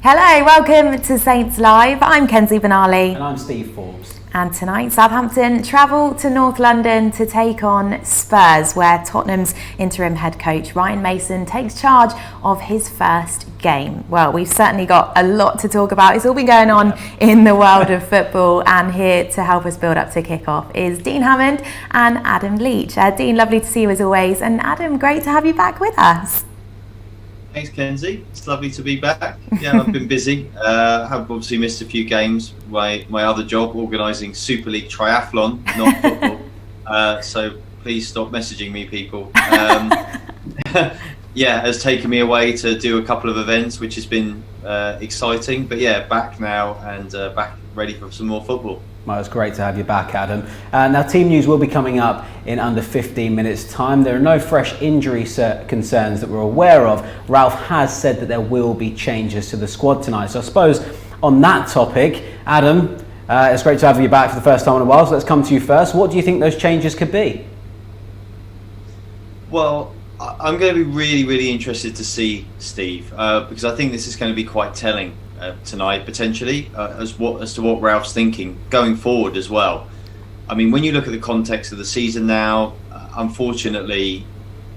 Hello, welcome to Saints Live. I'm Kenzie Benali. And I'm Steve Forbes. And tonight, Southampton travel to North London to take on Spurs, where Tottenham's interim head coach Ryan Mason takes charge of his first game. Well, we've certainly got a lot to talk about. It's all been going on in the world of football, and here to help us build up to kick-off is Dean Hammond and Adam Leach. Dean, lovely to see you as always, and Adam, great to have you back with us. Thanks, Kenzie. It's lovely to be back. Yeah, I've been busy. Have obviously missed a few games. My other job, organising Super League triathlon, not football. So please stop messaging me, people. Yeah, has taken me away to do a couple of events, which has been exciting. But yeah, back now and back ready for some more football. Well, it's great to have you back, Adam. Now, team news will be coming up in under 15 minutes' time. There are no fresh injury concerns that we're aware of. Ralph has said that there will be changes to the squad tonight. So I suppose on that topic, Adam, it's great to have you back for the first time in a while. So let's come to you first. What do you think those changes could be? Well, I'm going to be really interested to see Steve because I think this is going to be quite telling tonight potentially as to what Ralph's thinking going forward as well. I mean, when you look at the context of the season now, unfortunately,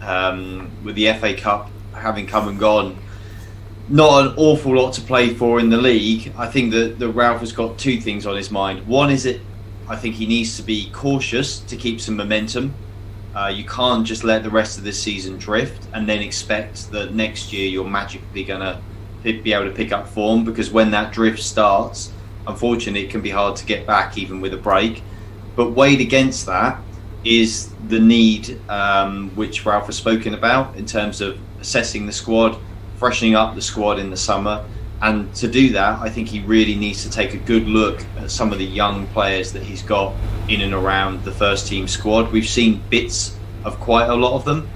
with the FA Cup having come and gone, not an awful lot to play for in the league. I think that Ralph has got two things on his mind. One is that I think he needs to be cautious to keep some momentum. You can't just let the rest of this season drift and then expect that next year you're magically going to be able to pick up form, because when that drift starts, unfortunately, it can be hard to get back even with a break. But weighed against that is the need, which Ralph has spoken about, in terms of assessing the squad, freshening up the squad in the summer. And to do that, I think he really needs to take a good look at some of the young players that he's got in and around the first team squad. We've seen bits of quite a lot of them,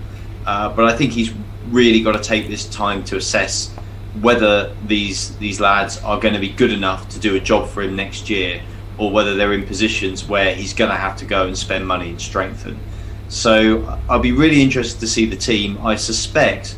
but I think he's really got to take this time to assess whether these lads are going to be good enough to do a job for him next year, or whether they're in positions where he's going to have to go and spend money and strengthen. So I'll be really interested to see the team. I suspect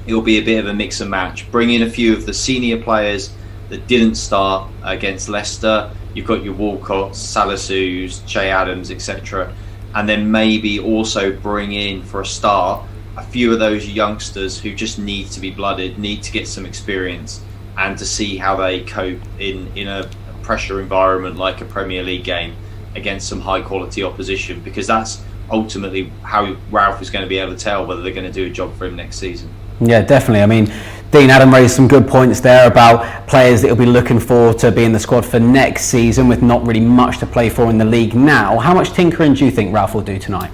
it'll be a bit of a mix and match. Bring in a few of the senior players that didn't start against Leicester. You've got your Walcotts, Salisus, Che Adams, etc. And then maybe also bring in, for a start, a few of those youngsters who just need to be blooded, need to get some experience, and to see how they cope in a pressure environment like a Premier League game against some high quality opposition, because that's ultimately how Ralph is going to be able to tell whether they're going to do a job for him next season. Yeah, definitely. I mean, Dean, Adam raised some good points there about players that he'll be looking for to be in the squad for next season with not really much to play for in the league now. How much tinkering do you think Ralph will do tonight?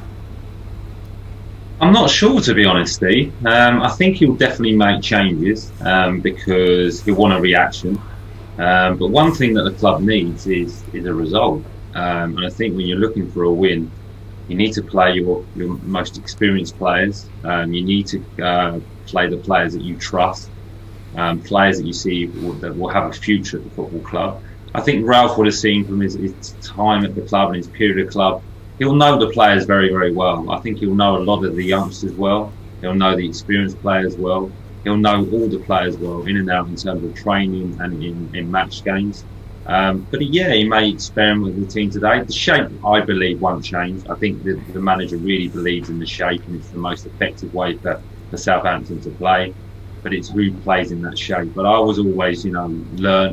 I'm not sure, to be honest, Steve. I think he'll definitely make changes because he'll want a reaction. But one thing that the club needs is a result. And I think when you're looking for a win, you need to play your most experienced players. You need to play the players that you trust, players that you see that will have a future at the football club. I think Ralph would have seen from his time at the club and his period at the club, he'll know the players very well. I think he'll know a lot of the youngsters well. He'll know the experienced players well. He'll know all the players well, in and out in terms of training and in match games. But yeah, he may experiment with the team today. The shape, I believe, won't change. I think the manager really believes in the shape, and it's the most effective way for Southampton to play. But it's who plays in that shape. But I was always, learn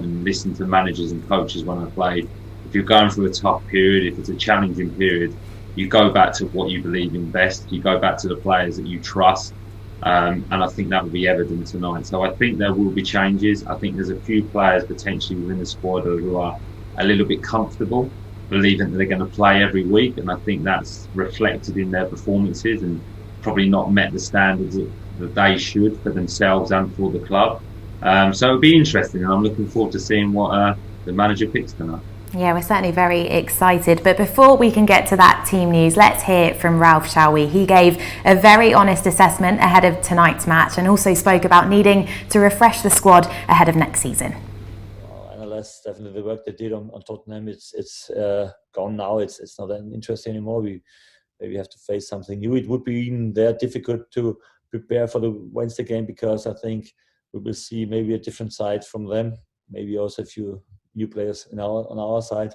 and listen to managers and coaches when I played. If you're going through a tough period, if it's a challenging period, you go back to what you believe in best. You go back to the players that you trust. And I think that will be evident tonight. So I think there will be changes. I think there's a few players potentially within the squad who are a little bit comfortable, believing that they're going to play every week. And I think that's reflected in their performances and probably not met the standards that they should for themselves and for the club. So it'll be interesting, and I'm looking forward to seeing what the manager picks tonight. Yeah, we're certainly very excited. But before we can get to that team news, let's hear from Ralph, shall we? He gave a very honest assessment ahead of tonight's match and also spoke about needing to refresh the squad ahead of next season. Analyze definitely the work they did on Tottenham. It's gone now. It's not an interest anymore. We maybe have to face something new. It would be even there difficult to prepare for the Wednesday game, because I think we will see maybe a different side from them. Maybe also a few new players on our side.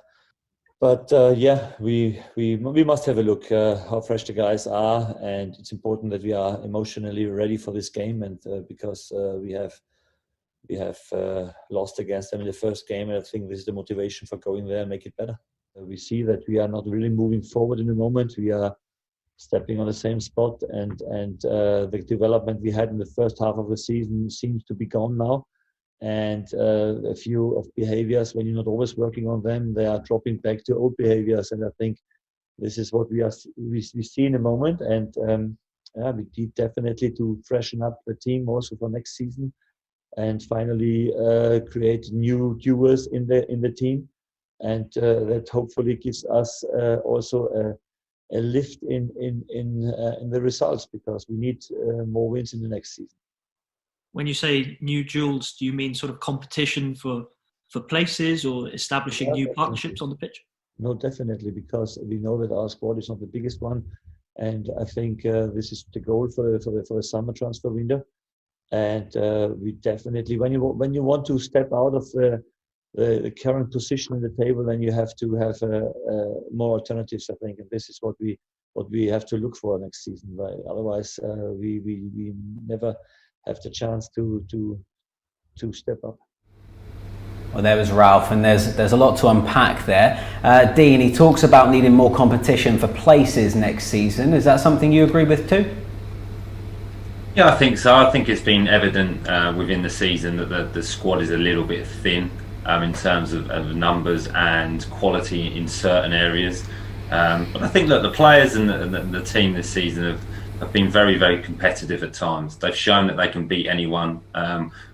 But we must have a look how fresh the guys are, and it's important that we are emotionally ready for this game. And because we have lost against them in the first game, and I think this is the motivation for going there and make it better. We see that we are not really moving forward in the moment. We are stepping on the same spot, and the development we had in the first half of the season seems to be gone now. And a few of behaviors, when you're not always working on them, they are dropping back to old behaviors. And I think this is what we see in a moment. And we need definitely to freshen up the team also for next season, and finally create new duels in the team, and that hopefully gives us also a lift in the results, because we need more wins in the next season. When you say new duels, do you mean sort of competition for places, or establishing new partnerships on the pitch? No, definitely, because we know that our squad is not the biggest one, and I think this is the goal for the summer transfer window. And we definitely, when you want to step out of the current position in the table, then you have to have more alternatives, I think, and this is what we have to look for next season. Right? Otherwise, we never have the chance to step up. Well, there was Ralph, and there's a lot to unpack there. Dean, he talks about needing more competition for places next season. Is that something you agree with too? Yeah, I think so. I think it's been evident within the season that the squad is a little bit thin in terms of numbers and quality in certain areas. But I think that the players and the team this season have been very, very competitive at times. They've shown that they can beat anyone.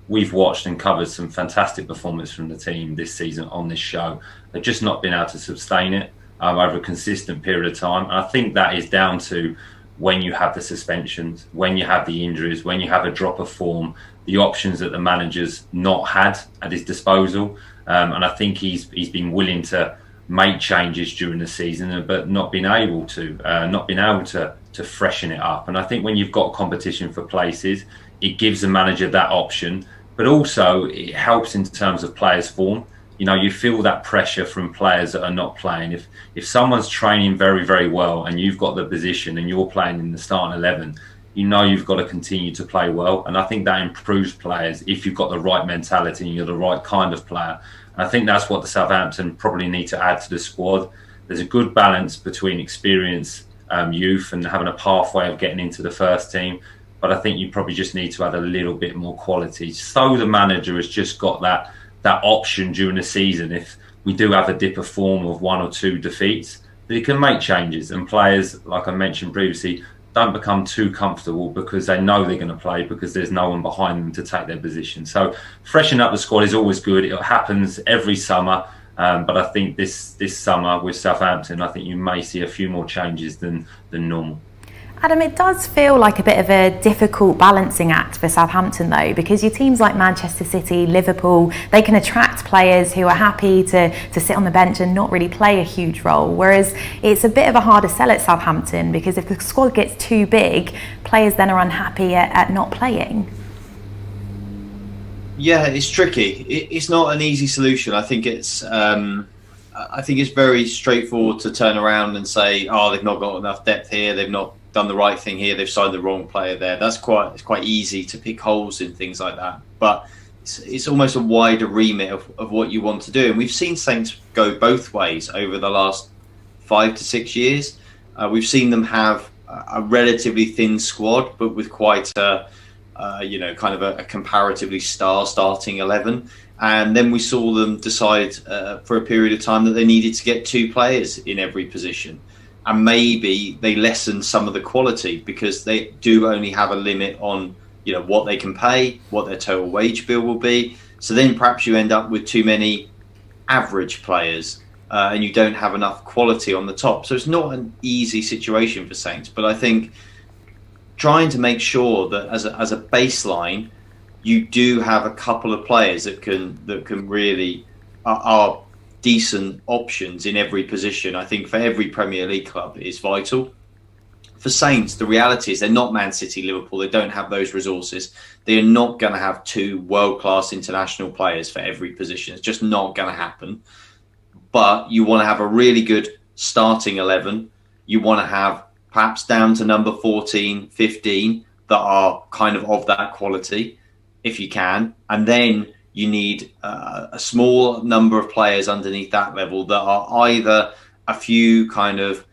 We've watched and covered some fantastic performance from the team this season on this show. They've just not been able to sustain it over a consistent period of time. And I think that is down to when you have the suspensions, when you have the injuries, when you have a drop of form, the options that the manager's not had at his disposal. And I think he's been willing to make changes during the season, but not been able to freshen it up. And I think when you've got competition for places, it gives the manager that option, but also it helps in terms of players' form. You know, you feel that pressure from players that are not playing. If someone's training very, very well and you've got the position and you're playing in the starting 11, you know you've got to continue to play well. And I think that improves players if you've got the right mentality and you're the right kind of player. And I think that's what the Southampton probably need to add to the squad. There's a good balance between experience, youth, and having a pathway of getting into the first team. But I think you probably just need to add a little bit more quality, so the manager has just got that option during the season. If we do have a dip of form of 1 or 2 defeats, they can make changes, and players, like I mentioned previously, don't become too comfortable because they know they're going to play, because there's no one behind them to take their position. So freshen up the squad is always good. It happens every summer, but I think this summer with Southampton, I think you may see a few more changes than normal. Adam, it does feel like a bit of a difficult balancing act for Southampton though, because your teams like Manchester City, Liverpool, they can attract players who are happy to sit on the bench and not really play a huge role, whereas it's a bit of a harder sell at Southampton, because if the squad gets too big, players then are unhappy at not playing. Yeah, it's tricky. It's not an easy solution. I think it's very straightforward to turn around and say, oh, they've not got enough depth here, they've not done the right thing here, they've signed the wrong player there. It's quite easy to pick holes in things like that. But it's almost a wider remit of what you want to do. And we've seen Saints go both ways over the last 5 to 6 years. We've seen them have a relatively thin squad, but with quite a comparatively starting 11. And then we saw them decide for a period of time that they needed to get 2 players in every position. And maybe they lessen some of the quality because they do only have a limit on, what they can pay, what their total wage bill will be. So then perhaps you end up with too many average players and you don't have enough quality on the top. So it's not an easy situation for Saints. But I think trying to make sure that as a baseline, you do have a couple of players that can really are decent options in every position. I think for every Premier League club is vital. for Saints, the reality is they're not Man City, Liverpool. They don't have those resources. They are not going to have 2 world-class international players for every position. It's just not going to happen. But you want to have a really good starting 11. You want to have perhaps down to number 14, 15 that are kind of that quality, if you can. And then you need a small number of players underneath that level that are either a few kind of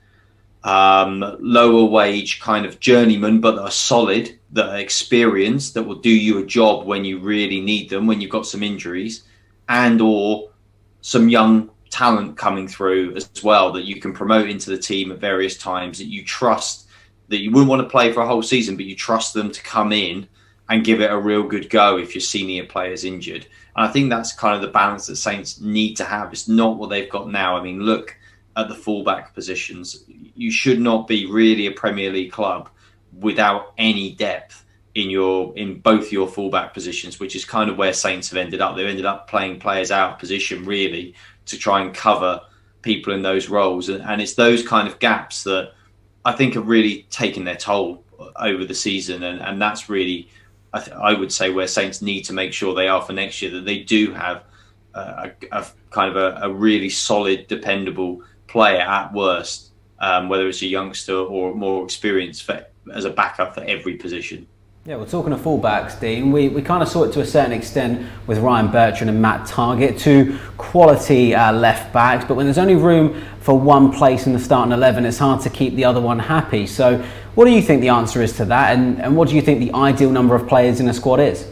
lower wage kind of journeymen, but that are solid, that are experienced, that will do you a job when you really need them, when you've got some injuries, and or some young talent coming through as well that you can promote into the team at various times, that you trust, that you wouldn't want to play for a whole season, but you trust them to come in and give it a real good go if your senior player's injured. And I think that's kind of the balance that Saints need to have. It's not what they've got now. I mean, look at the fullback positions. You should not be really a Premier League club without any depth in both your fullback positions, which is kind of where Saints have ended up. They've ended up playing players out of position really to try and cover people in those roles. And it's those kind of gaps that I think have really taken their toll over the season. And that's really, I would say, where Saints need to make sure they are for next year, that they do have a kind of a really solid, dependable player at worst, whether it's a youngster or more experienced as a backup for every position. Yeah, we're talking of fullbacks, Dean. We kind of saw it to a certain extent with Ryan Bertrand and Matt Targett, 2 quality left backs, but when there's only room for one place in the starting 11, it's hard to keep the other one happy. So what do you think the answer is to that, and what do you think the ideal number of players in a squad is?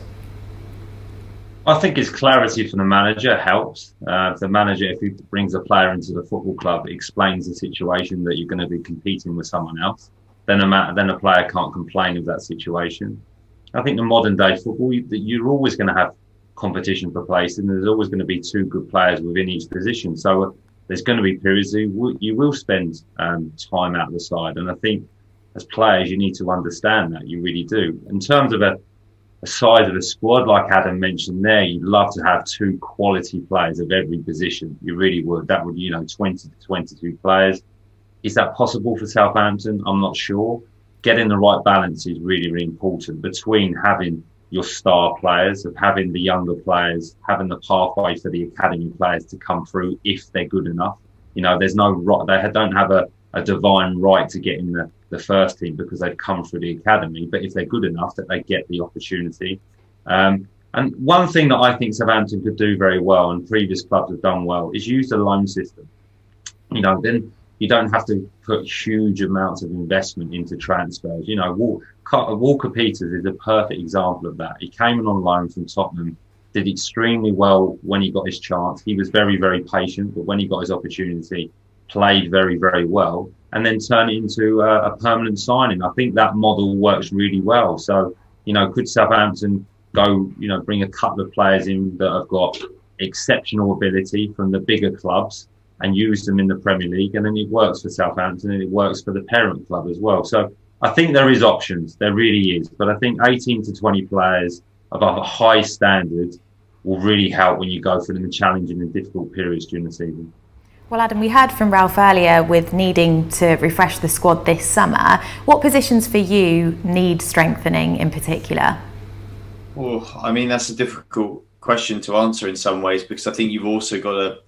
I think it's clarity from the manager helps. The manager, if he brings a player into the football club, explains the situation that you're going to be competing with someone else, then a player can't complain of that situation. I think the modern day football, you're always going to have competition for places, and there's always going to be 2 good players within each position. So there's going to be periods you will spend time out of the side. And I think as players, you need to understand that. You really do. In terms of a size of a squad, like Adam mentioned there, you'd love to have 2 quality players of every position. You really would. That would, 20 to 22 players. Is that possible for Southampton? I'm not sure. Getting the right balance is really, really important between having your star players, of having the younger players, having the pathway for the academy players to come through if they're good enough. There's no right, they don't have a divine right to get in the first team because they've come through the academy, but if they're good enough, that they get the opportunity. And one thing that I think Southampton could do very well, and previous clubs have done well, is use the loan system. Then you don't have to put huge amounts of investment into transfers. Walker Peters is a perfect example of that. He came in on loan from Tottenham, did extremely well when he got his chance. He was very, very patient, but when he got his opportunity, played very, very well, and then turned it into a permanent signing. I think that model works really well. So, could Southampton go, bring a couple of players in that have got exceptional ability from the bigger clubs and use them in the Premier League, and then it works for Southampton and it works for the parent club as well. So I think there is options, there really is. But I think 18 to 20 players of a high standard will really help when you go through the challenging and difficult periods during the season. Well, Adam, we heard from Ralph earlier with needing to refresh the squad this summer. What positions for you need strengthening in particular? Well, I mean, that's a difficult question to answer in some ways, because I think you've also got to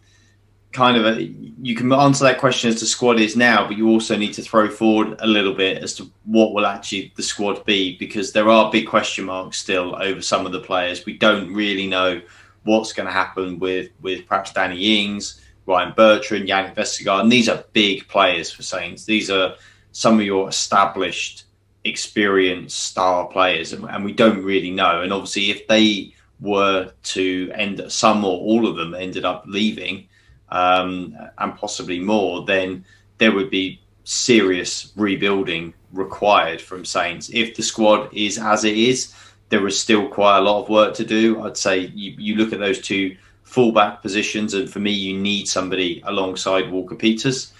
you can answer that question as the squad is now, but you also need to throw forward a little bit as to what will actually the squad be, because there are big question marks still over some of the players. We don't really know what's going to happen with perhaps Danny Ings, Ryan Bertrand, Yannick Vestergaard, and these are big players for Saints. These are some of your established, experienced star players, and we don't really know. And obviously, if they were to some or all of them ended up leaving, and possibly more, then there would be serious rebuilding required from Saints. If the squad is as it is, there is still quite a lot of work to do. I'd say you look at those 2 fullback positions, and for me, you need somebody alongside Walker Peters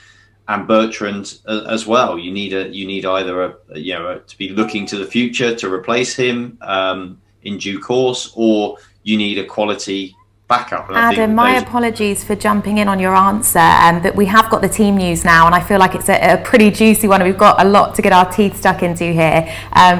and Bertrand as well. You need either to be looking to the future to replace him in due course, or you need a quality backup. And Adam, my apologies for jumping in on your answer, but we have got the team news now, and I feel like it's a pretty juicy one. We've got a lot to get our teeth stuck into here,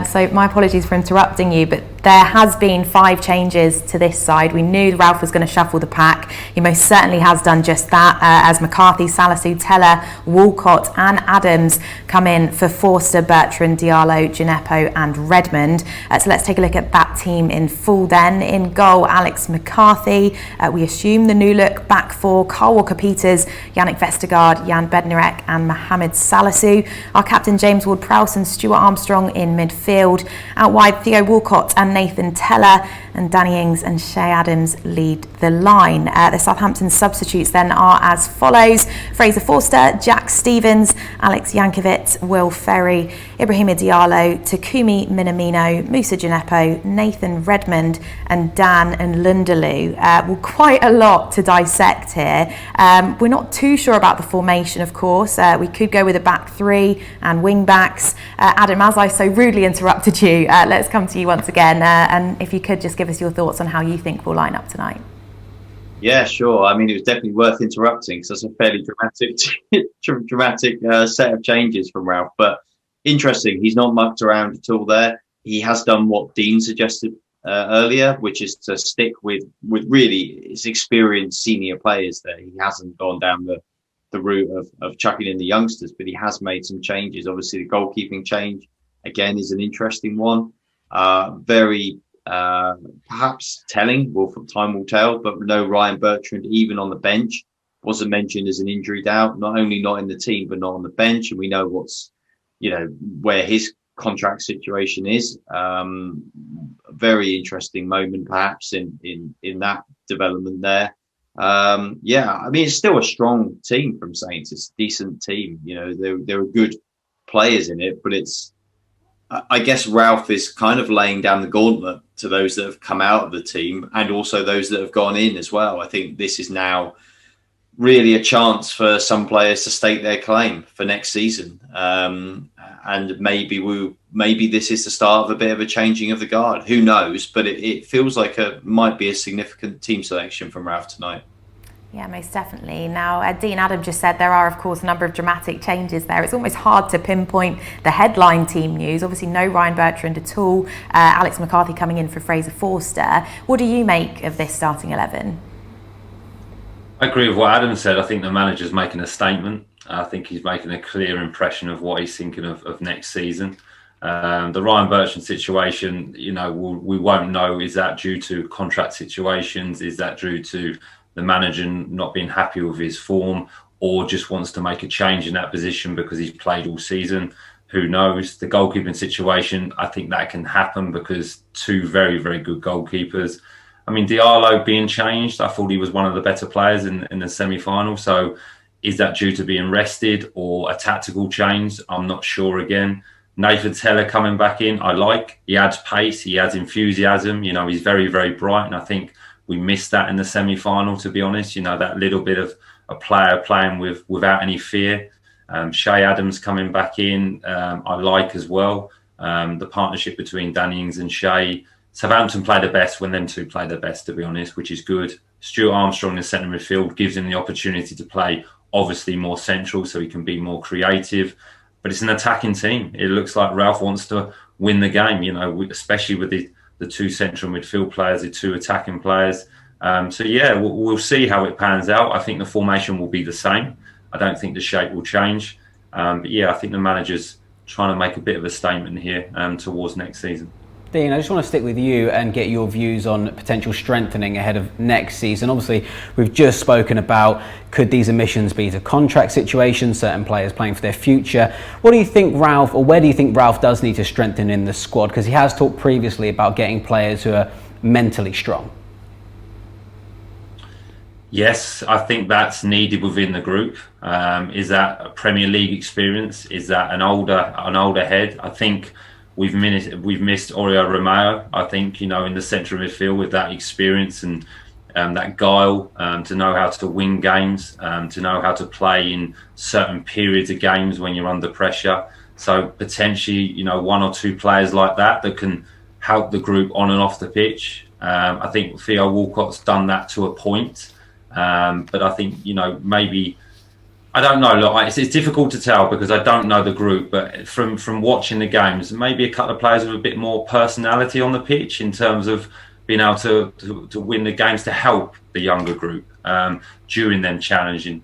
so my apologies for interrupting you, but there has been 5 changes to this side. We knew Ralph was going to shuffle the pack. He most certainly has done just that, as McCarthy, Salisu, Teller, Walcott and Adams come in for Forster, Bertrand, Diallo, Gineppo and Redmond. So let's take a look at that team in full then. In goal, Alex McCarthy. We assume the new look back 4, Carl Walker-Peters, Yannick Vestergaard, Jan Bednarek and Mohamed Salisu. Our captain James Ward-Prowse and Stuart Armstrong in midfield. Out wide, Theo Walcott and Nathan Teller, and Danny Ings and Shay Adams lead the line. The Southampton substitutes then are as follows: Fraser Forster, Jack Stevens, Alex Yankovic, Will Ferry, Ibrahima Diallo, Takumi Minamino, Musa Gineppo, Nathan Redmond and Dan and Lundalu. Well, quite a lot to dissect here. We're not too sure about the formation, of course. We could go with a back 3 and wing backs. Adam, as I so rudely interrupted you, let's come to you once again, and if you could just give us your thoughts on how you think we'll line up tonight. Yeah, sure. I mean, it was definitely worth interrupting because that's a fairly dramatic set of changes from Ralph. But interesting, he's not mucked around at all there. He has done what Dean suggested earlier, which is to stick with really his experienced senior players there. He hasn't gone down the route of chucking in the youngsters, but he has made some changes. Obviously, the goalkeeping change, again, is an interesting one. Very perhaps telling. Well, time will tell. But no Ryan Bertrand, even on the bench, wasn't mentioned as an injury doubt. Not only not in the team, but not on the bench. And we know where his contract situation is. Very interesting moment, perhaps in that development there. Yeah, I mean, it's still a strong team from Saints. It's a decent team. There are good players in it, but I guess Ralph is kind of laying down the gauntlet to those that have come out of the team and also those that have gone in as well. I think this is now really a chance for some players to stake their claim for next season. And maybe this is the start of a bit of a changing of the guard. Who knows? But it feels like might be a significant team selection from Ralph tonight. Yeah, most definitely. Now, Dean, Adam just said there are, of course, a number of dramatic changes there. It's almost hard to pinpoint the headline team news. Obviously, no Ryan Bertrand at all. Alex McCarthy coming in for Fraser Forster. What do you make of this starting 11? I agree with what Adam said. I think the manager's making a statement. I think he's making a clear impression of what he's thinking of next season. The Ryan Bertrand situation, we won't know. Is that due to contract situations? Is that due to the manager not being happy with his form, or just wants to make a change in that position because he's played all season? Who knows? The goalkeeping situation, I think that can happen because 2 very, very good goalkeepers. I mean, Diallo being changed, I thought he was one of the better players in the semi-final. So is that due to being rested or a tactical change? I'm not sure again. Nathan Teller coming back in, I like. He adds pace, he adds enthusiasm. He's very, very bright, and I think we missed that in the semi-final, to be honest. That little bit of a player playing without any fear. Shay Adams coming back in, I like as well. The partnership between Danny Ings and Shay. Southampton play the best when them 2 play their best, to be honest, which is good. Stuart Armstrong in the centre midfield gives him the opportunity to play obviously more central so he can be more creative. But it's an attacking team. It looks like Ralph wants to win the game, especially with the 2 central midfield players, the 2 attacking players. So yeah, we'll see how it pans out. I think the formation will be the same. I don't think the shape will change. But yeah, I think the manager's trying to make a bit of a statement here towards next season. Dean, I just want to stick with you and get your views on potential strengthening ahead of next season. Obviously, we've just spoken about could these omissions be to contract situations, certain players playing for their future. What do you think Ralph, or where do you think Ralph does need to strengthen in the squad? Because he has talked previously about getting players who are mentally strong. Yes, I think that's needed within the group. Is that a Premier League experience? Is that an older head? I think we've missed Oriol Romeo. I think in the central midfield with that experience and that guile to know how to win games, to know how to play in certain periods of games when you're under pressure. So potentially 1 or 2 players like that can help the group on and off the pitch. I think Theo Walcott's done that to a point, but I think, you know, maybe, I don't know. Look, it's difficult to tell because I don't know the group, but from watching the games, maybe a couple of players with a bit more personality on the pitch in terms of being able to win the games to help the younger group during them challenging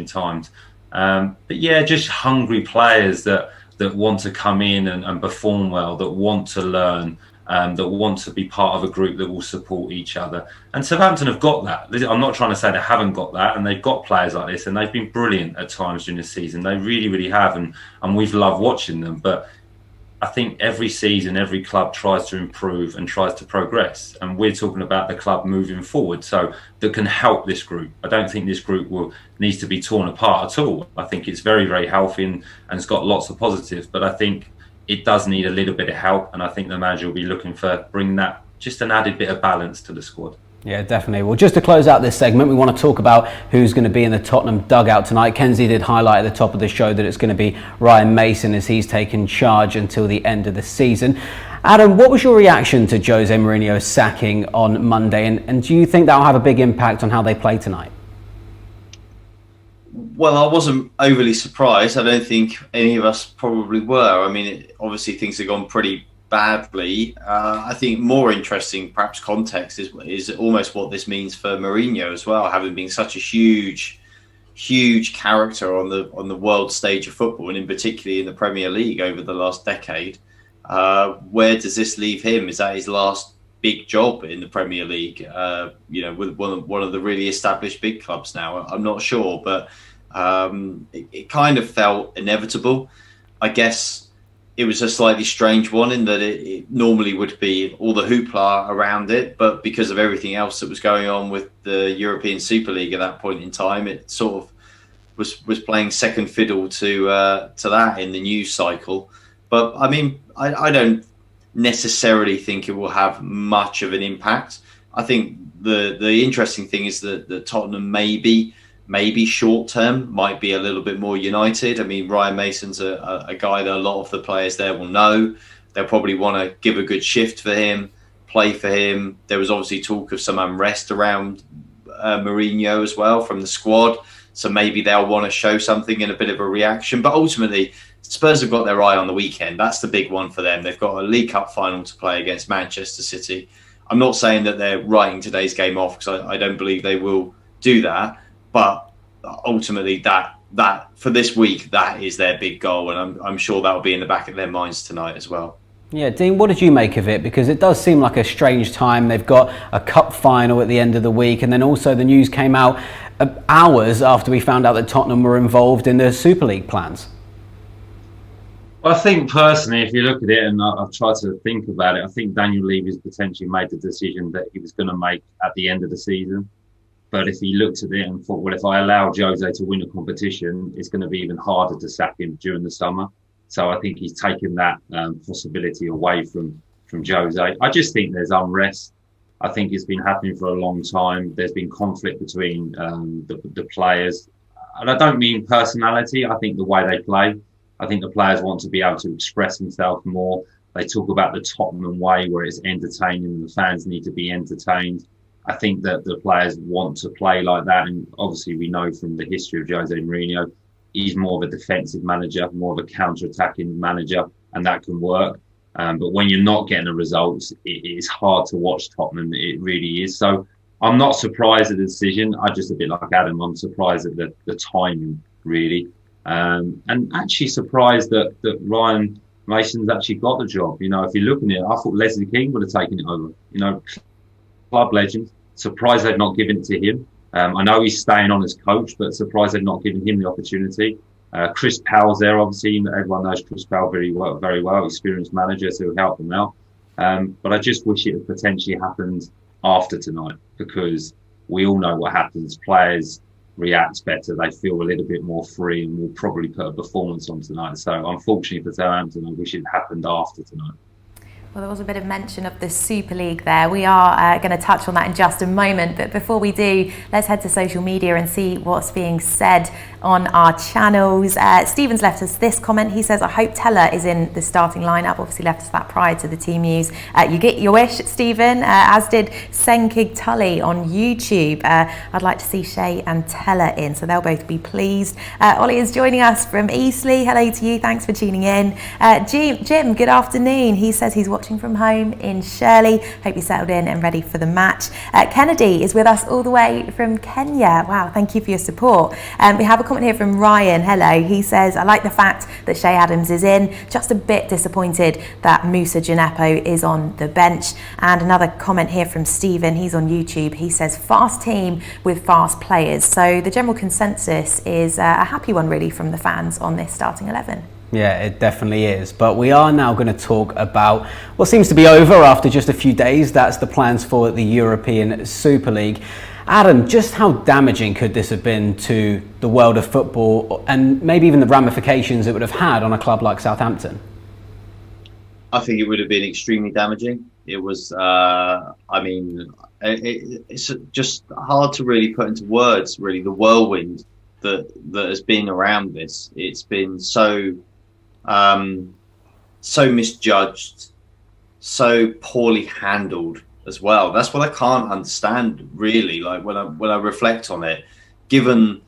times. But yeah, just hungry players that want to come in and perform well, that want to learn, that want to be part of a group that will support each other. And Southampton have got that. I'm not trying to say they haven't got that, and they've got players like this, and they've been brilliant at times during the season. They really, really have, and we've loved watching them. But I think every season, every club tries to improve and tries to progress. And we're talking about the club moving forward, so that can help this group. I don't think this group needs to be torn apart at all. I think it's very, very healthy and it's got lots of positives. But I think it does need a little bit of help. And I think the manager will be looking for bringing that, just an added bit of balance to the squad. Yeah, definitely. Well, just to close out this segment, we want to talk about who's going to be in the Tottenham dugout tonight. Kenzie did highlight at the top of the show that it's going to be Ryan Mason as he's taken charge until the end of the season. Adam, what was your reaction to Jose Mourinho's sacking on Monday? And do you think that will have a big impact on how they play tonight? Well, I wasn't overly surprised. I don't think any of us probably were. I mean, obviously things have gone pretty badly. I think more interesting, perhaps, context is almost what this means for Mourinho as well, having been such a huge character on the world stage of football, and in particularly in the Premier League over the last decade. Where does this leave him? Is that his last big job in the Premier League? With one of the really established big clubs now. I'm not sure, but it kind of felt inevitable. I guess it was a slightly strange one in that it normally would be all the hoopla around it, but because of everything else that was going on with the European Super League at that point in time, it sort of was playing second fiddle to that in the news cycle. But I mean, I don't necessarily think it will have much of an impact. I think the interesting thing is that Tottenham maybe short term might be a little bit more united. I mean, Ryan Mason's a guy that a lot of the players there will know. They'll probably want to give a good shift for him, play for him. There was obviously talk of some unrest around Mourinho as well from the squad. So maybe they'll want to show something in a bit of a reaction. But ultimately, Spurs have got their eye on the weekend. That's the big one for them. They've got a League Cup final to play against Manchester City. I'm not saying that they're writing today's game off, because I don't believe they will do that. But ultimately, that for this week, that is their big goal, and I'm sure that will be in the back of their minds tonight as well. Yeah, Dean, what did you make of it? Because it does seem like a strange time. They've got a cup final at the end of the week, and then also the news came out hours after we found out that Tottenham were involved in the Super League plans. Well, I think personally, if you look at it, and I've tried to think about it, I think Daniel Levy's potentially made the decision that he was going to make at the end of the season. But if he looked at it and thought, well, if I allow Jose to win a competition, it's going to be even harder to sack him during the summer. So I think he's taken that possibility away from Jose. I just think there's unrest. I think it's been happening for a long time. There's been conflict between the players. And I don't mean personality. I think the way they play. I think the players want to be able to express themselves more. They talk about the Tottenham way, where it's entertaining and the fans need to be entertained. I think that the players want to play like that. And obviously we know from the history of Jose Mourinho, he's more of a defensive manager, more of a counter-attacking manager, and that can work. But when you're not getting the results, it is hard to watch Tottenham. It really is. So I'm not surprised at the decision. I'm just a bit like Adam. I'm surprised at the timing, really. And actually surprised that Ryan Mason's actually got the job. You know, if you're looking at it, I thought Leslie King would have taken it over. You know, club legend. Surprised they've not given it to him. I know he's staying on as coach, but surprised they've not given him the opportunity. Chris Powell's there, obviously. Everyone knows Chris Powell very well, experienced manager, so he'll help them out. But I just wish it had potentially happened after tonight, because we all know what happens. Players react better. They feel a little bit more free and will probably put a performance on tonight. So unfortunately for Southampton, I wish it happened after tonight. Well, there was a bit of mention of the Super League there. We are going to touch on that in just a moment. But before we do, let's head to social media and see what's being said on our channels. Stephen's left us this comment. He says, I hope Teller is in the starting lineup. Obviously left us that prior to the team news. You get your wish, Stephen, as did Senkig Tully on YouTube. I'd like to see Shea and Teller in, so they'll both be pleased. Ollie is joining us from Eastleigh. Hello to you. Thanks for tuning in. Jim, good afternoon. He says he's watching from home in Shirley. Hope you settled in and ready for the match. Kennedy is with us all the way from Kenya. Wow, thank you for your support. We have a comment here from Ryan. Hello. He says, I like the fact that Shea Adams is in. Just a bit disappointed that Musa Djenepo is on the bench. And another comment here from Stephen. He's on YouTube. He says, fast team with fast players. So the general consensus is a happy one really from the fans on this starting 11. Yeah, it definitely is. But we are now going to talk about what seems to be over after just a few days. That's the plans for the European Super League. Adam, just how damaging could this have been to the world of football and maybe even the ramifications it would have had on a club like Southampton? I think it would have been extremely damaging. It was, it's just hard to really put into words, really, the whirlwind that has been around this. It's been so misjudged, so poorly handled as well. That's what I can't understand, really. Like when I reflect on it, given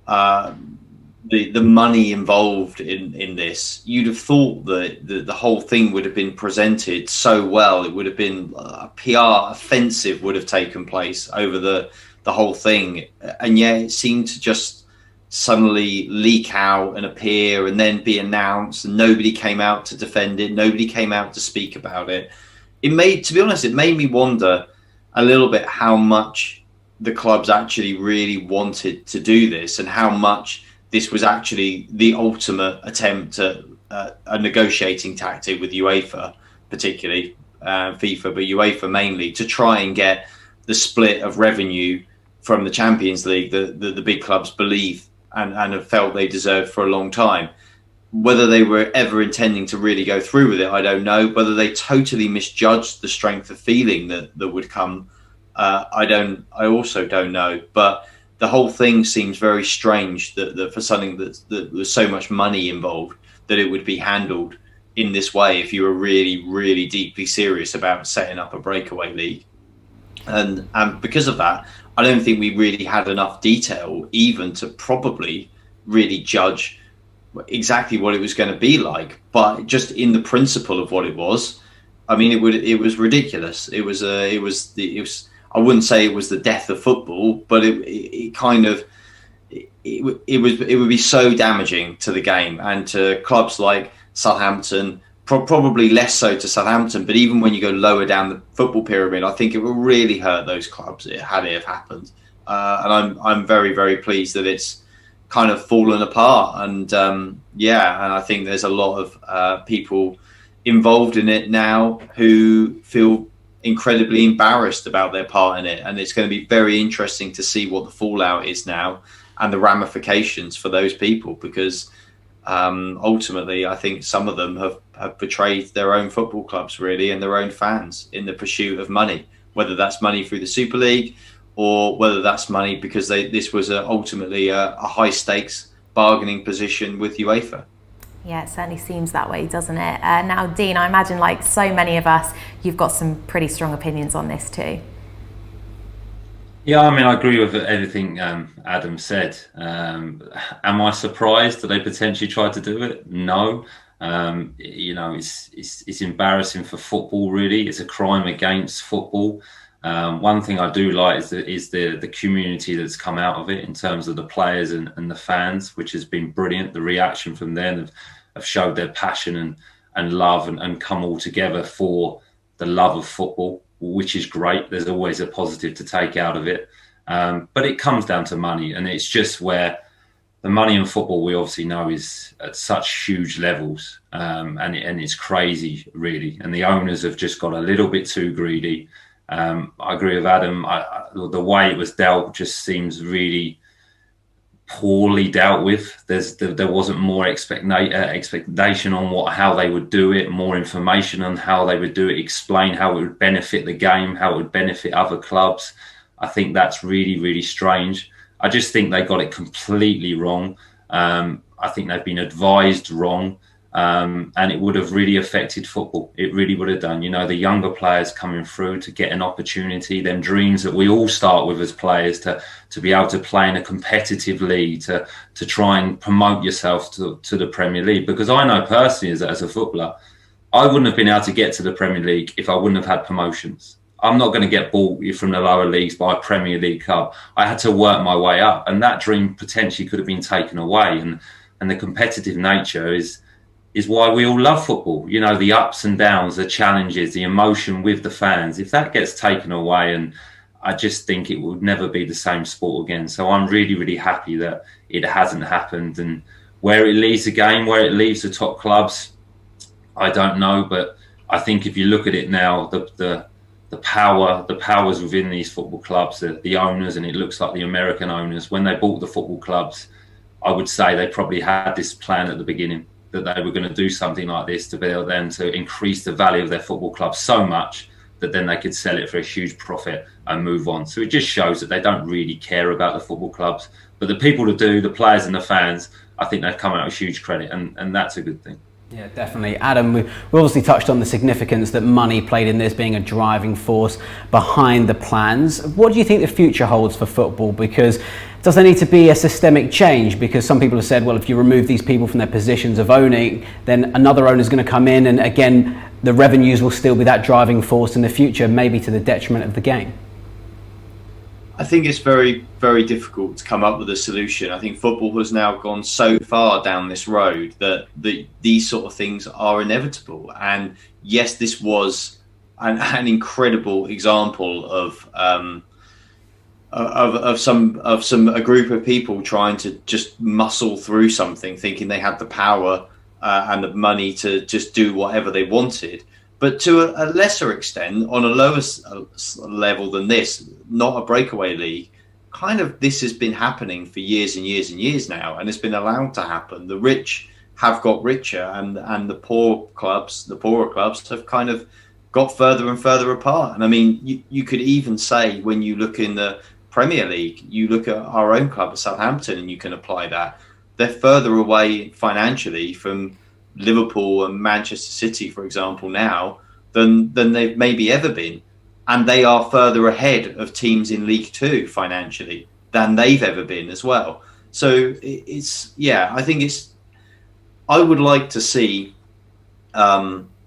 the money involved in this, you'd have thought that the whole thing would have been presented so well. It would have been a PR offensive would have taken place over the whole thing, and yet it seemed to just suddenly leak out and appear and then be announced, and nobody came out to defend it. Nobody came out to speak about it. It made me wonder a little bit how much the clubs actually really wanted to do this, and how much this was actually the ultimate attempt at a negotiating tactic with UEFA, particularly FIFA, but UEFA mainly, to try and get the split of revenue from the Champions League that the big clubs believe and have felt they deserved for a long time. Whether they were ever intending to really go through with it, I don't know. Whether they totally misjudged the strength of feeling that would come, I also don't know. But the whole thing seems very strange that for something that was so much money involved, that it would be handled in this way if you were really, really deeply serious about setting up a breakaway league. And because of that, I don't think we really had enough detail even to probably really judge exactly what it was going to be like. But just in the principle of what it was, I mean, it was ridiculous. It was I wouldn't say it was the death of football, but it would be so damaging to the game and to clubs like Southampton. Probably less so to Southampton, but even when you go lower down the football pyramid, I think it will really hurt those clubs had it have happened. And I'm very, very pleased that it's kind of fallen apart. And and I think there's a lot of people involved in it now who feel incredibly embarrassed about their part in it. And it's going to be very interesting to see what the fallout is now and the ramifications for those people, because ultimately, I think some of them have betrayed their own football clubs, really, and their own fans in the pursuit of money, whether that's money through the Super League or whether that's money because this was ultimately a high stakes bargaining position with UEFA. Yeah, it certainly seems that way, doesn't it? Now, Dean, I imagine like so many of us, you've got some pretty strong opinions on this too. Yeah, I mean, I agree with everything Adam said. Am I surprised that they potentially tried to do it? No. It's embarrassing for football, really. It's a crime against football. One thing I do like is the community that's come out of it in terms of the players and the fans, which has been brilliant. The reaction from them have showed their passion and love and come all together for the love of football, which is great. There's always a positive to take out of it. But it comes down to money, and it's just where the money in football, we obviously know, is at such huge levels, and it's crazy, really. And the owners have just got a little bit too greedy. I agree with Adam. The way it was dealt just seems really poorly dealt with. There wasn't more expectation on how they would do it, more information on how they would do it, explain how it would benefit the game, how it would benefit other clubs. I think that's really, really strange. I just think they got it completely wrong. I think they've been advised wrong. And it would have really affected football. It really would have done. You know, the younger players coming through to get an opportunity, them dreams that we all start with as players, to be able to play in a competitive league, to try and promote yourself to the Premier League. Because I know personally as a footballer, I wouldn't have been able to get to the Premier League if I wouldn't have had promotions. I'm not going to get bought from the lower leagues by a Premier League club. I had to work my way up, and that dream potentially could have been taken away. And the competitive nature is why we all love football. You know, the ups and downs, the challenges, the emotion with the fans. If that gets taken away, and I just think it would never be the same sport again. So I'm really, really happy that it hasn't happened. And where it leaves the game, where it leaves the top clubs, I don't know. But I think if you look at it now, the powers within these football clubs, the owners, and it looks like the American owners, when they bought the football clubs, I would say they probably had this plan at the beginning, that they were going to do something like this to be able then to increase the value of their football club so much that then they could sell it for a huge profit and move on. So it just shows that they don't really care about the football clubs. But the people that do, the players and the fans, I think they've come out with huge credit, and that's a good thing. Yeah, definitely. Adam, we obviously touched on the significance that money played in this, being a driving force behind the plans. What do you think the future holds for football? Because does there need to be a systemic change? Because some people have said, well, if you remove these people from their positions of owning, then another owner is going to come in, and again, the revenues will still be that driving force in the future, maybe to the detriment of the game. I think it's very, very difficult to come up with a solution. I think football has now gone so far down this road that these sort of things are inevitable. And yes, this was an incredible example of a group of people trying to just muscle through something, thinking they had the power and the money to just do whatever they wanted. But to a lesser extent, on a lower level than this, not a breakaway league, kind of this has been happening for years and years and years now, and it's been allowed to happen. The rich have got richer, and the poorer clubs have kind of got further and further apart. And I mean, you could even say, when you look in the Premier League, you look at our own club at Southampton, and you can apply that. They're further away financially from Liverpool and Manchester City, for example, now than they've maybe ever been, and they are further ahead of teams in League Two financially than they've ever been as well. So I would like to see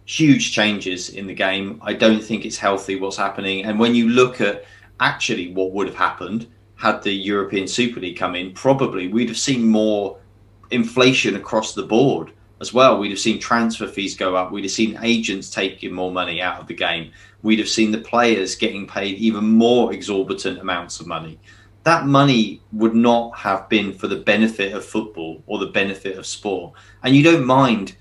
huge changes in the game. I don't think it's healthy what's happening, and when you look at actually what would have happened had the European Super League come in, probably we'd have seen more inflation across the board as well. We'd have seen transfer fees go up. We'd have seen agents taking more money out of the game. We'd have seen the players getting paid even more exorbitant amounts of money. That money would not have been for the benefit of football or the benefit of sport. And you don't mind,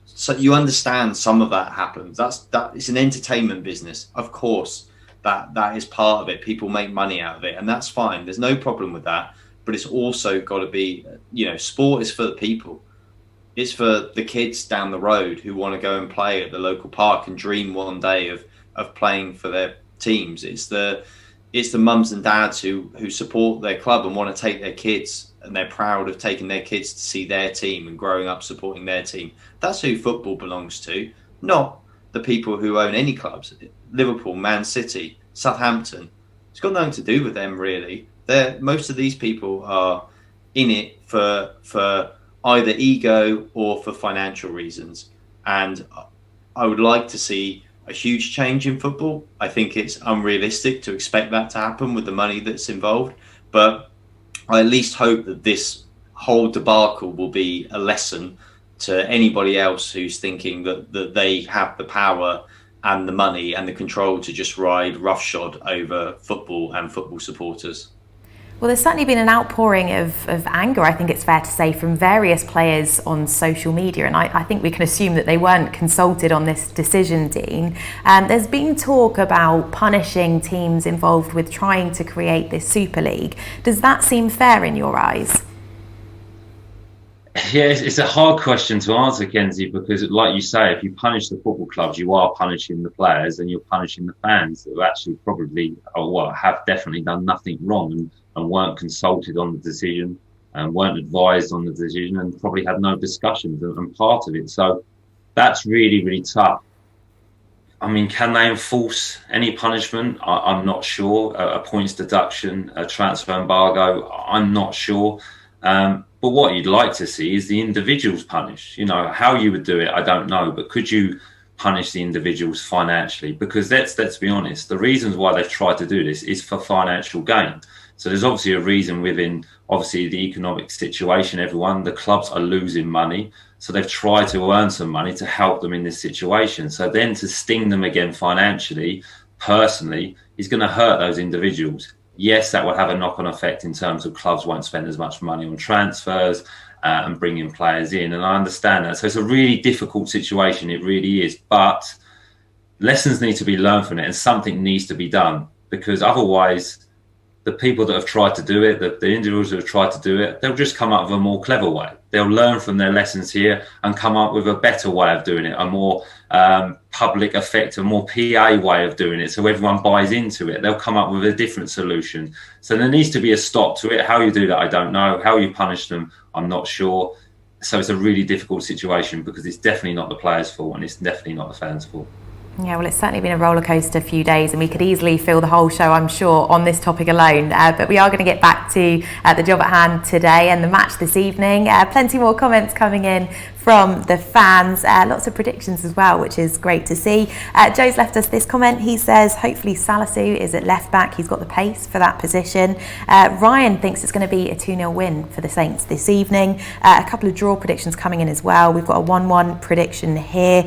so you understand some of that happens. That it's an entertainment business. Of course, that is part of it. People make money out of it, and that's fine. There's no problem with that. But it's also got to be, sport is for the people. It's for the kids down the road who want to go and play at the local park and dream one day of playing for their teams. It's the mums and dads who support their club and want to take their kids, and they're proud of taking their kids to see their team and growing up supporting their team. That's who football belongs to, not the people who own any clubs. Liverpool, Man City, Southampton. It's got nothing to do with them, really. Most of these people are in it for either ego or for financial reasons. And I would like to see a huge change in football. I think it's unrealistic to expect that to happen with the money that's involved. But I at least hope that this whole debacle will be a lesson to anybody else who's thinking that they have the power and the money and the control to just ride roughshod over football and football supporters. Well, there's certainly been an outpouring of anger, I think it's fair to say, from various players on social media, and I think we can assume that they weren't consulted on this decision, Dean. There's been talk about punishing teams involved with trying to create this Super League. Does that seem fair in your eyes? Yeah, it's a hard question to answer, Kenzie, because like you say, if you punish the football clubs, you are punishing the players and you're punishing the fans who actually probably, have definitely done nothing wrong and weren't consulted on the decision and weren't advised on the decision and probably had no discussions and part of it. So that's really, really tough. I mean, can they enforce any punishment? I'm not sure. A points deduction, a transfer embargo, I'm not sure. But what you'd like to see is the individuals punished. You know, how you would do it, I don't know. But could you punish the individuals financially? Because let's be honest, the reasons why they've tried to do this is for financial gain. So there's obviously a reason within, obviously, the economic situation, the clubs are losing money. So they've tried to earn some money to help them in this situation. So then to sting them again financially, personally, is going to hurt those individuals. Yes, that will have a knock-on effect in terms of clubs won't spend as much money on transfers and bringing players in. And I understand that. So it's a really difficult situation. It really is. But lessons need to be learned from it and something needs to be done, because otherwise the people that have tried to do it, the individuals that have tried to do it, they'll just come up with a more clever way. They'll learn from their lessons here and come up with a better way of doing it, a more public effect, a more PA way of doing it, so everyone buys into it. They'll come up with a different solution. So there needs to be a stop to it. How you do that, I don't know. How you punish them, I'm not sure. So it's a really difficult situation because it's definitely not the players' fault and it's definitely not the fans' fault. Yeah, well, it's certainly been a rollercoaster few days and we could easily fill the whole show, I'm sure, on this topic alone. But we are going to get back to the job at hand today and the match this evening. Plenty more comments coming in from the fans, lots of predictions as well, which is great to see. Joe's left us this comment. He says, hopefully Salisu is at left back. He's got the pace for that position. Ryan thinks it's going to be a 2-0 win for the Saints this evening. A couple of draw predictions coming in as well. We've got a 1-1 prediction here.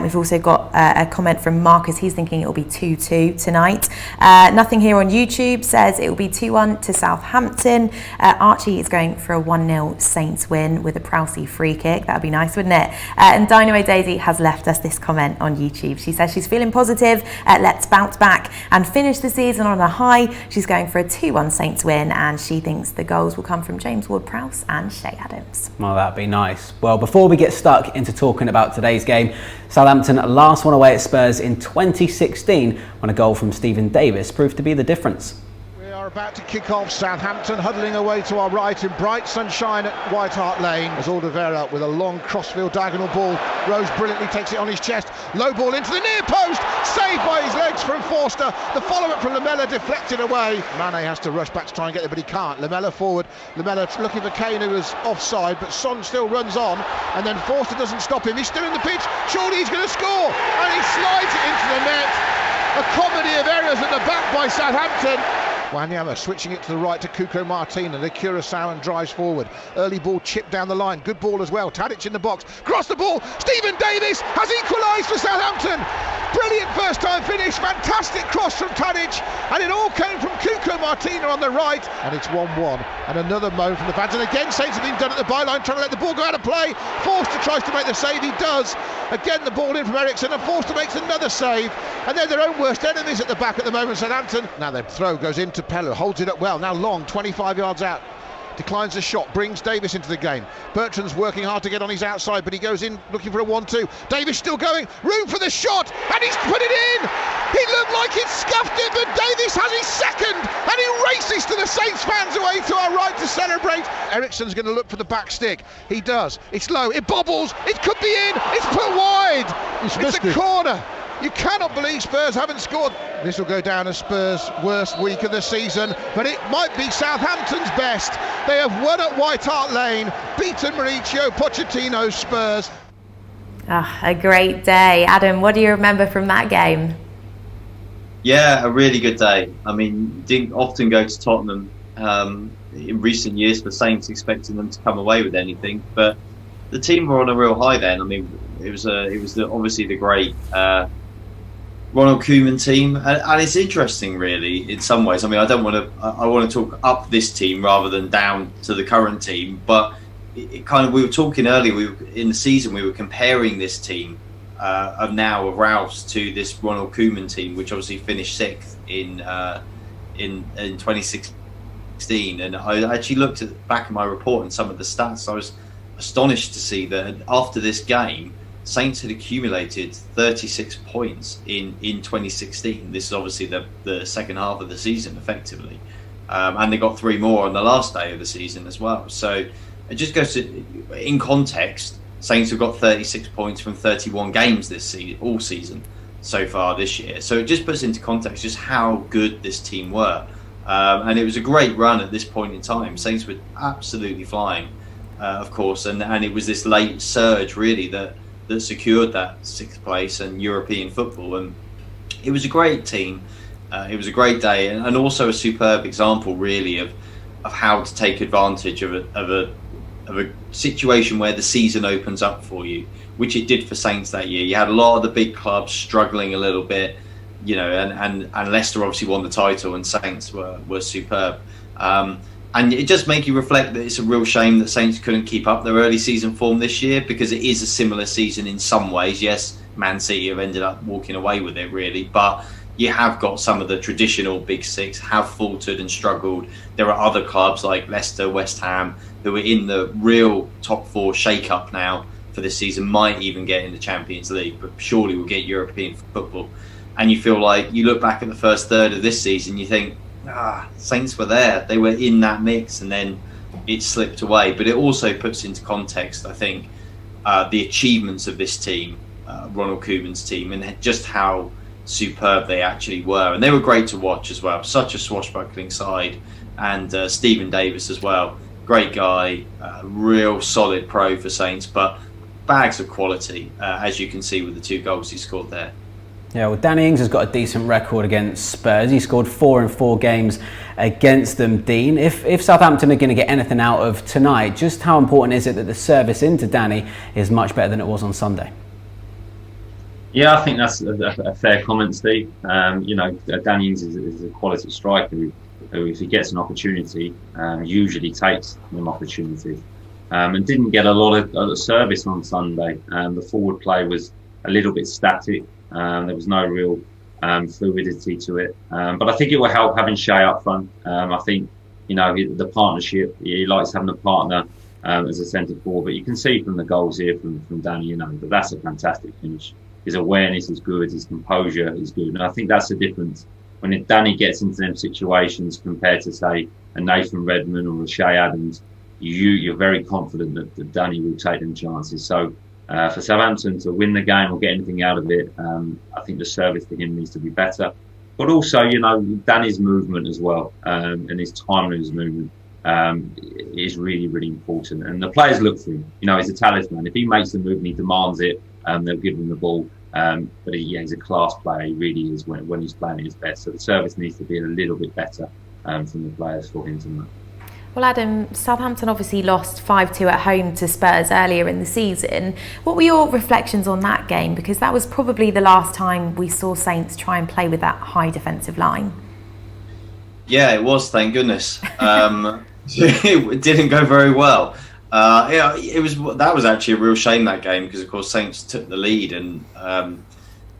We've also got a comment from Marcus. He's thinking it will be 2-2 tonight. Nothing here on YouTube says it will be 2-1 to Southampton. Archie is going for a 1-0 Saints win with a Prowsey free kick. That would be nice, wouldn't it? And Dynamo Daisy has left us this comment on YouTube. She says she's feeling positive. Let's bounce back and finish the season on a high. She's going for a 2-1 Saints win and she thinks the goals will come from James Ward-Prowse and Shay Adams. Well, that'd be nice. Well, before we get stuck into talking about today's game, Southampton last won away at Spurs in 2016 when a goal from Stephen Davis proved to be the difference. We are about to kick off. Southampton huddling away to our right in bright sunshine at White Hart Lane as Alderweireld with a long crossfield diagonal ball. Rose brilliantly takes it on his chest. Low ball into the near post. Saved by his legs from Forster. The follow-up from Lamela deflected away. Mane has to rush back to try and get there, but he can't. Lamela forward. Lamela looking for Kane, who was offside, but Son still runs on. And then Forster doesn't stop him. He's still in the pitch. Surely he's going to score. And he slides it into the net. A comedy of errors at the back by Southampton. Wanyama switching it to the right to Cuco Martina. The Curaçaoan drives forward. Early ball chipped down the line. Good ball as well. Tadic in the box. Cross the ball. Stephen Davis has equalised for Southampton. Brilliant first time finish. Fantastic cross from Tadic. And it all came from Cuco Martina on the right. And it's 1-1. And another moan from the fans. And again, saves have been done at the byline, trying to let the ball go out of play. Forster tries to make the save. He does. Again, the ball in from Eriksson. And Forster makes another save. And they're their own worst enemies at the back at the moment, Southampton. Now their throw goes into Pello, holds it up well, now Long, 25 yards out, declines the shot, brings Davis into the game. Bertrand's working hard to get on his outside, but he goes in looking for a 1-2. Davis still going, room for the shot, and he's put it in! He looked like he'd scuffed it, but Davis has his second, and he races to the Saints fans away to our right to celebrate. Eriksson's going to look for the back stick. He does. It's low, it bobbles, it could be in, it's put wide! It's a corner. You cannot believe Spurs haven't scored. This will go down as Spurs' worst week of the season, but it might be Southampton's best. They have won at White Hart Lane, beaten Mauricio Pochettino's Spurs. A great day. Adam, what do you remember from that game? Yeah, a really good day. I mean, didn't often go to Tottenham in recent years for Saints, expecting them to come away with anything, but the team were on a real high then. I mean, it was obviously the great Ronald Koeman team, and it's interesting, really, in some ways. I mean, I want to talk up this team rather than down to the current team, but it kind of, we were talking earlier. In the season, we were comparing this team of Ralph's to this Ronald Koeman team, which obviously finished sixth in 2016. And I actually looked back at my report and some of the stats. I was astonished to see that after this game, Saints had accumulated 36 points in 2016. This is obviously the second half of the season, effectively. And they got 3 more on the last day of the season as well. So it just goes to, in context, Saints have got 36 points from 31 games this season, all season so far this year. So it just puts into context just how good this team were. And it was a great run at this point in time. Saints were absolutely flying, of course, and it was this late surge really that secured that 6th place and European football. And it was a great team. It was a great day, and also a superb example really of how to take advantage of a situation where the season opens up for you, which it did for Saints that year. You had a lot of the big clubs struggling a little bit, you know, and Leicester obviously won the title, and Saints were superb. And it just makes you reflect that it's a real shame that Saints couldn't keep up their early season form this year, because it is a similar season in some ways. Yes, Man City have ended up walking away with it really, but you have got some of the traditional big 6 have faltered and struggled. There are other clubs like Leicester, West Ham, who are in the real top 4 shake-up now for this season, might even get in the Champions League, but surely will get European football. And you feel like, you look back at the first third of this season, you think, Saints were there. They were in that mix, and then it slipped away. But it also puts into context, I think, the achievements of this team, Ronald Koeman's team, and just how superb they actually were. And they were great to watch as well. Such a swashbuckling side. And Stephen Davis as well. Great guy, real solid pro for Saints, but bags of quality, as you can see with the 2 goals he scored there. Yeah, well, Danny Ings has got a decent record against Spurs. He scored 4 in 4 games against them, Dean. If Southampton are going to get anything out of tonight, just how important is it that the service into Danny is much better than it was on Sunday? Yeah, I think that's a fair comment, Steve. You know, Danny Ings is a quality striker who, if he gets an opportunity, usually takes an opportunity. And didn't get a lot of service on Sunday. The forward play was a little bit static. There was no real fluidity to it. But I think it will help having Shea up front. I think, you know, the partnership, he likes having a partner as a centre forward. But you can see from the goals here from Danny, you know, that that's a fantastic finish. His awareness is good, his composure is good. And I think that's the difference when Danny gets into them situations compared to, say, a Nathan Redmond or a Shea Adams. You're very confident that Danny will take them chances. So for Southampton to win the game or get anything out of it, I think the service to him needs to be better. But also, you know, Danny's movement as well, and his timing of his movement is really, really important. And the players look for him. You know, he's a talisman. If he makes the move and he demands it, they'll give him the ball. But he's a class player. He really is when he's playing at his best. So the service needs to be a little bit better from the players for him tonight. Well, Adam, Southampton obviously lost 5-2 at home to Spurs earlier in the season. What were your reflections on that game? Because that was probably the last time we saw Saints try and play with that high defensive line. Yeah, it was, thank goodness. It didn't go very well. Yeah, that was actually a real shame, that game, because of course Saints took the lead and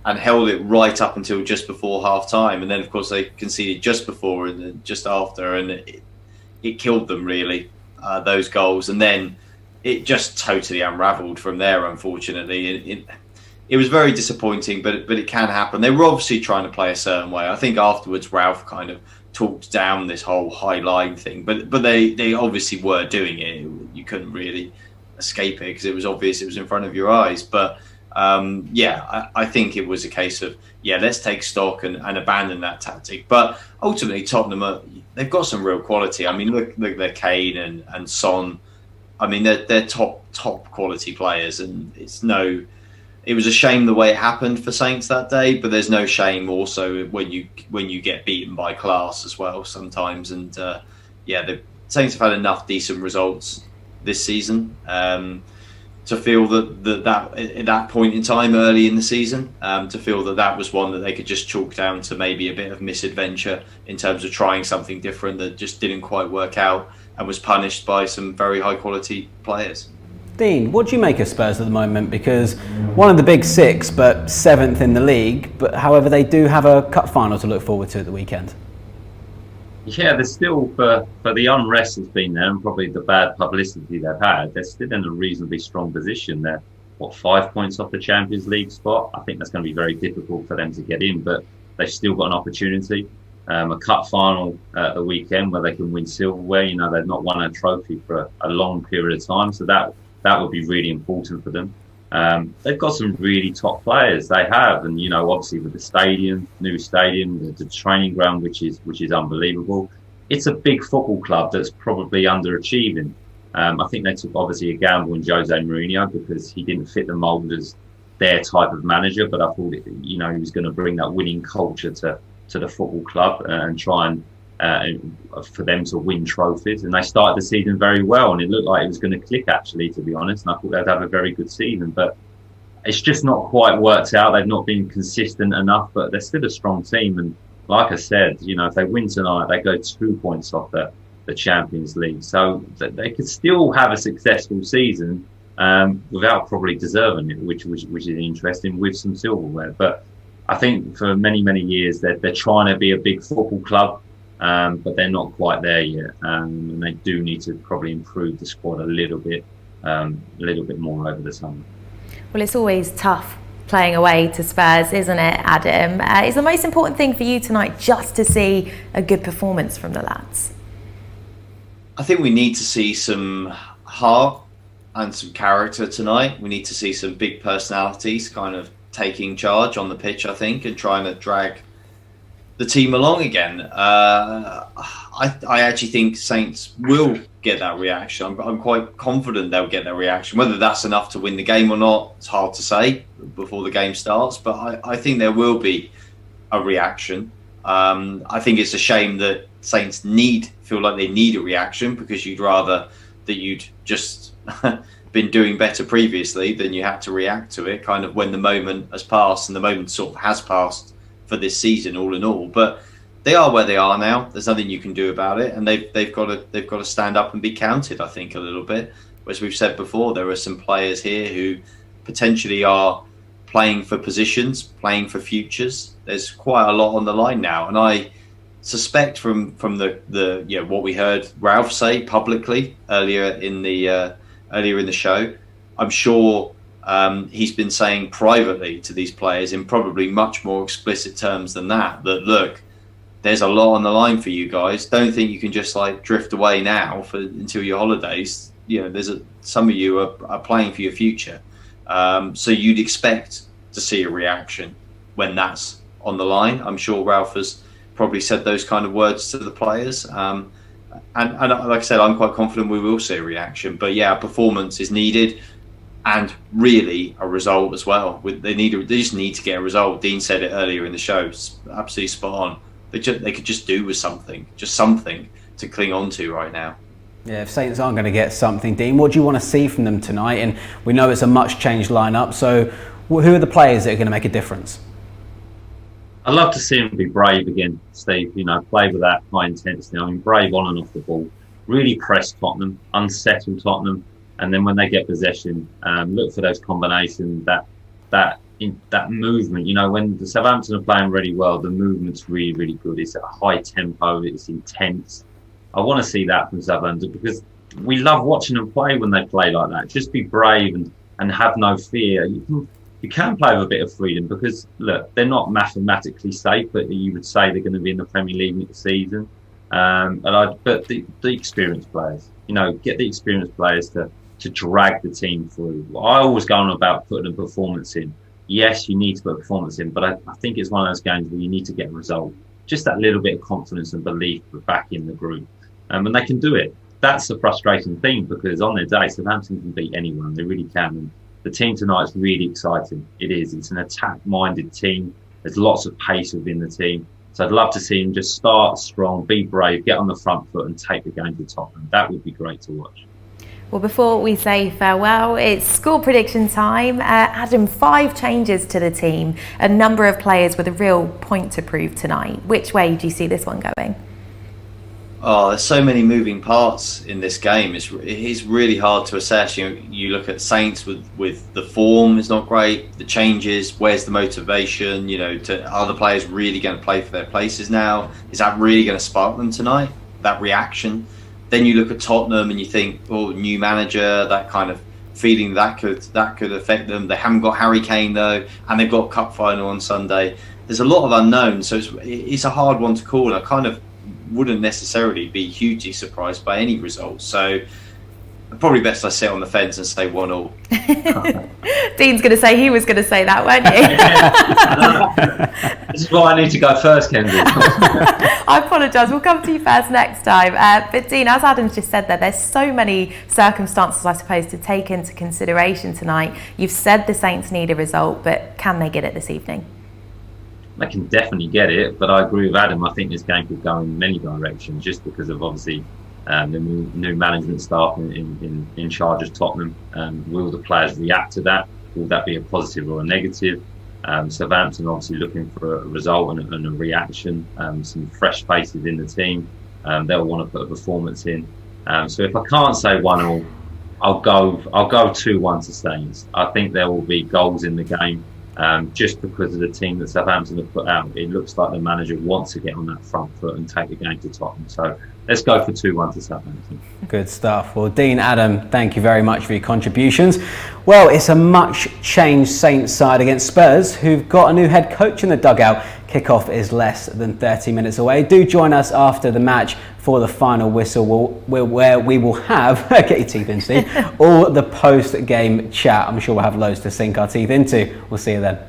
held it right up until just before half time, and then of course they conceded just before and then just after, and it killed them really, those goals, and then it just totally unravelled from there, unfortunately. It was very disappointing, but it can happen. They were obviously trying to play a certain way. I think afterwards Ralph kind of talked down this whole high line thing, but they obviously were doing it. You couldn't really escape it because it was obvious, it was in front of your eyes. But I think it was a case of, let's take stock and abandon that tactic. But ultimately, Tottenham, they've got some real quality. I mean, look at Kane and Son. I mean, they're top quality players, and it was a shame the way it happened for Saints that day. But there's no shame also when you get beaten by class as well sometimes. And the Saints have had enough decent results this season to feel that at that point in time early in the season, to feel that was one that they could just chalk down to maybe a bit of misadventure in terms of trying something different that just didn't quite work out and was punished by some very high quality players. Dean, what do you make of Spurs at the moment? Because one of the big 6, but 7th in the league, but however they do have a cup final to look forward to at the weekend. Yeah, they're still, for the unrest that's been there and probably the bad publicity they've had, they're still in a reasonably strong position. They're, 5 points off the Champions League spot? I think that's going to be very difficult for them to get in, but they've still got an opportunity. A cup final at the weekend where they can win silverware. You know, they've not won a trophy for a long period of time, so that would be really important for them. They've got some really top players. They have, and you know, obviously with the stadium, new stadium, the training ground, which is unbelievable. It's a big football club that's probably underachieving. I think they took obviously a gamble in Jose Mourinho because he didn't fit the mould as their type of manager. But I thought, he was going to bring that winning culture to the football club and try and for them to win trophies. And they started the season very well, and it looked like it was going to click, actually, to be honest. And I thought they'd have a very good season, but it's just not quite worked out. They've not been consistent enough, but they're still a strong team. And like I said, if they win tonight, they go 2 points off the Champions League. So they could still have a successful season without probably deserving it, which is interesting, with some silverware. But I think for many, many years they're trying to be a big football club, but they're not quite there yet. And they do need to probably improve the squad a little bit more over the summer. Well, it's always tough playing away to Spurs, isn't it, Adam? Is the most important thing for you tonight just to see a good performance from the lads? I think we need to see some heart and some character tonight. We need to see some big personalities kind of taking charge on the pitch, I think, and trying to drag the team along again. I actually think Saints will get that reaction. I'm quite confident they'll get that reaction. Whether that's enough to win the game or not, it's hard to say before the game starts, but I think there will be a reaction. I think it's a shame that Saints feel like they need a reaction, because you'd rather that you'd just been doing better previously than you had to react to it kind of when the moment has passed, and the moment sort of has passed for this season all in all. But they are where they are now. There's nothing you can do about it, and they've got to stand up and be counted, I think, a little bit. As we've said before, there are some players here who potentially are playing for positions, playing for futures. There's quite a lot on the line now, and I suspect from the what we heard Ralph say publicly earlier in the show, I'm sure he's been saying privately to these players in probably much more explicit terms than that look, there's a lot on the line for you guys. Don't think you can just drift away now until your holidays. Some of you are playing for your future. So you'd expect to see a reaction when that's on the line. I'm sure Ralph has probably said those kind of words to the players. And like I said, I'm quite confident we will see a reaction. But yeah, performance is needed, and really a result as well. They just need to get a result. Dean said it earlier in the show. It's absolutely spot on. They could just do with something to cling on to right now. Yeah, if Saints aren't going to get something, Dean, what do you want to see from them tonight? And we know it's a much changed lineup, so who are the players that are going to make a difference? I'd love to see them be brave again, Steve. Play with that high intensity. Brave on and off the ball. Really press Tottenham, unsettle Tottenham, and then when they get possession, look for those combinations, that movement. When the Southampton are playing really well, the movement's really, really good. It's at a high tempo. It's intense. I want to see that from Southampton, because we love watching them play when they play like that. Just be brave and have no fear. You can play with a bit of freedom, because look, they're not mathematically safe, but you would say they're going to be in the Premier League next season. But the experienced players, get the experienced players to drag the team through. I always go on about putting a performance in. Yes, you need to put a performance in, but I think it's one of those games where you need to get a result. Just that little bit of confidence and belief back in the group. And they can do it. That's the frustrating thing, because on their day, Southampton can beat anyone. They really can. And the team tonight is really exciting. It is. It's an attack-minded team. There's lots of pace within the team. So I'd love to see them just start strong, be brave, get on the front foot and take the game to Tottenham. That would be great to watch. Well, before we say farewell, it's score prediction time. Adam, 5 changes to the team, a number of players with a real point to prove tonight. Which way do you see this one going? Oh, there's so many moving parts in this game. It is really hard to assess. You look at Saints with the form is not great. The changes, where's the motivation? Are the players really going to play for their places now? Is that really going to spark them tonight? That reaction. Then you look at Tottenham and you think, oh, new manager, that kind of feeling that could affect them. They haven't got Harry Kane though, and they've got cup final on Sunday. There's a lot of unknowns, so it's a hard one to call. I kind of wouldn't necessarily be hugely surprised by any result. So probably best I sit on the fence and say 1-1. Dean's going to say he was going to say that, weren't you? This is why I need to go first, Kendall. I apologise. We'll come to you first next time. But Dean, as Adam's just said there's so many circumstances, I suppose, to take into consideration tonight. You've said the Saints need a result, but can they get it this evening? They can definitely get it, but I agree with Adam. I think this game could go in many directions just because of obviously the new management staff in charge of Tottenham. Will the players react to that? Will that be a positive or a negative? Southampton obviously looking for a result and a reaction. Some fresh faces in the team. They'll want to put a performance in. So if I can't say 1-1, I'll go 2-1 to Saints. I think there will be goals in the game. Just because of the team that Southampton have put out, it looks like the manager wants to get on that front foot and take the game to Tottenham. So let's go for 2-1 to Southampton. Good stuff. Well, Dean, Adam, thank you very much for your contributions. Well, it's a much changed Saints side against Spurs, who've got a new head coach in the dugout. Kickoff is less than 30 minutes away. Do join us after the match for the final whistle, where we will have, get your teeth in, Steve, all the post-game chat. I'm sure we'll have loads to sink our teeth into. We'll see you then.